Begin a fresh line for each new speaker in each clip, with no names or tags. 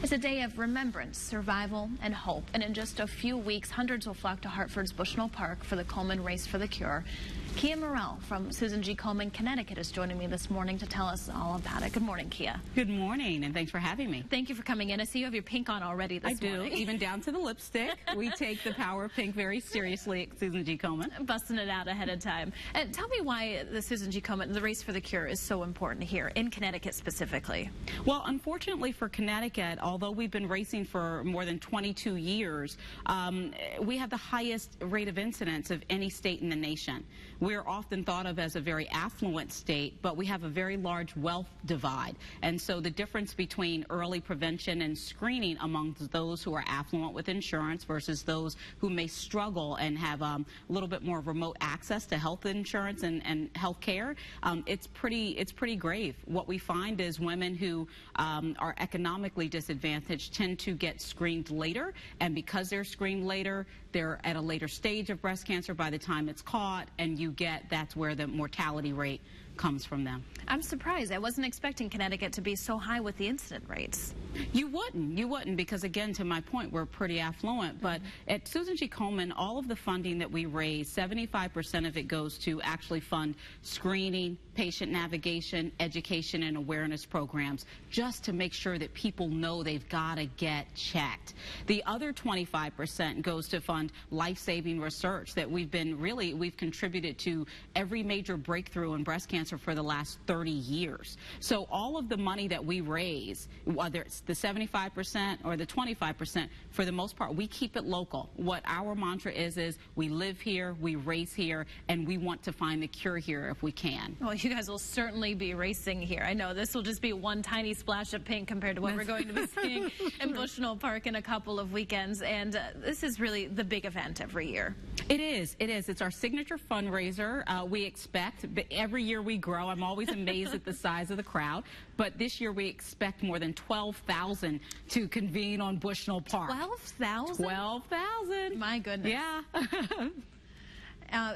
It's a day of remembrance, survival, and hope. And in just a few weeks, hundreds will flock to Hartford's Bushnell Park for the Komen Race for the Cure. Kia Morrell from Susan G. Komen, Connecticut is joining me this morning to tell us all about it. Good morning, Kia.
Good morning, and thanks for having me.
Thank you for coming in. I see you have your pink on already this morning.
I do, even down to the lipstick. We take the power of pink very seriously at Susan G. Komen.
Busting it out ahead of time. And tell me why the Susan G. Komen, the Race for the Cure, is so important here, in Connecticut specifically.
Well, unfortunately for Connecticut, although we've been racing for more than 22 years, we have the highest rate of incidence of any state in the nation. We're often thought of as a very affluent state, but we have a very large wealth divide. And so the difference between early prevention and screening among those who are affluent with insurance versus those who may struggle and have a little bit more remote access to health insurance and health care, it's pretty grave. What we find is women who are economically disadvantaged tend to get screened later, and because they're screened later, they're at a later stage of breast cancer by the time it's caught, and that's where the mortality rate comes from them.
I'm surprised. I wasn't expecting Connecticut to be so high with the incident rates.
You wouldn't, because again, to my point, we're pretty affluent. But at Susan G. Komen, all of the funding that we raise, 75% of it goes to actually fund screening, patient navigation, education, and awareness programs, just to make sure that people know they've got to get checked. The other 25% goes to fund life-saving research that we've contributed to every major breakthrough in breast cancer for the last 30 years. So all of the money that we raise, whether it's the 75% or the 25%, for the most part, we keep it local. What our mantra is we live here, we race here, and we want to find the cure here if we can.
Well, you guys will certainly be racing here. I know this will just be one tiny splash of pink compared to what we're going to be seeing in Bushnell Park in a couple of weekends, and this is really the big event every year.
It is. It's our signature fundraiser. We expect, but every year we grow. I'm always amazed at the size of the crowd, but this year we expect more than 12,000 to convene on Bushnell Park.
12,000?
12,000.
My goodness.
Yeah.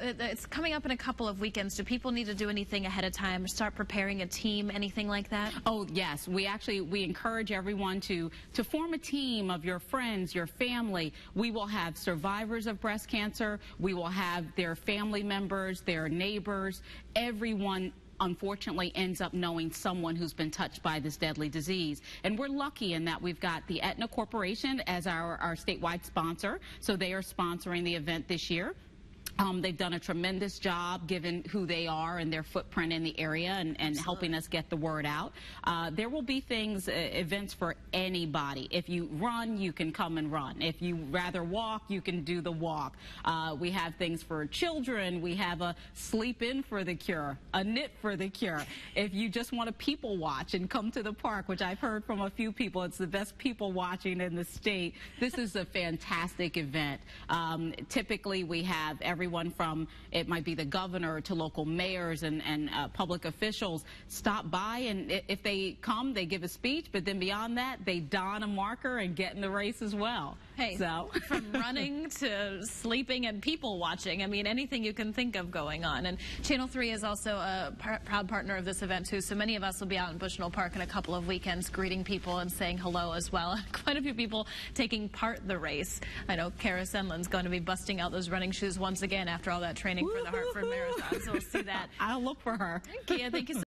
It's coming up in a couple of weekends. Do people need to do anything ahead of time, start preparing a team, anything like that?
Oh, yes. We encourage everyone to form a team of your friends, your family. We will have survivors of breast cancer. We will have their family members, their neighbors. Everyone unfortunately ends up knowing someone who's been touched by this deadly disease. And we're lucky in that we've got the Aetna Corporation as our statewide sponsor, so they are sponsoring the event this year. They've done a tremendous job given who they are and their footprint in the area and helping us get the word out. There will be events for anybody. If you run, you can come and run. If you rather walk, you can do the walk. We have things for children. We have a sleep in for the cure, a knit for the cure. If you just want to people watch and come to the park, which I've heard from a few people, it's the best people watching in the state. This is a fantastic event. Typically, we have everyone from, it might be the governor to local mayors and public officials stop by, and if they come, they give a speech, but then beyond that, they don a marker and get in the race as well.
Hey, so from running to sleeping and people watching, I mean, anything you can think of going on. And Channel 3 is also a proud partner of this event, too, so many of us will be out in Bushnell Park in a couple of weekends greeting people and saying hello as well. Quite a few people taking part in the race. I know Kara Senlin's going to be busting out those running shoes once again after all that training for the Hartford Marathon, so we'll see that.
I'll look for her.
Kia, thank you so much.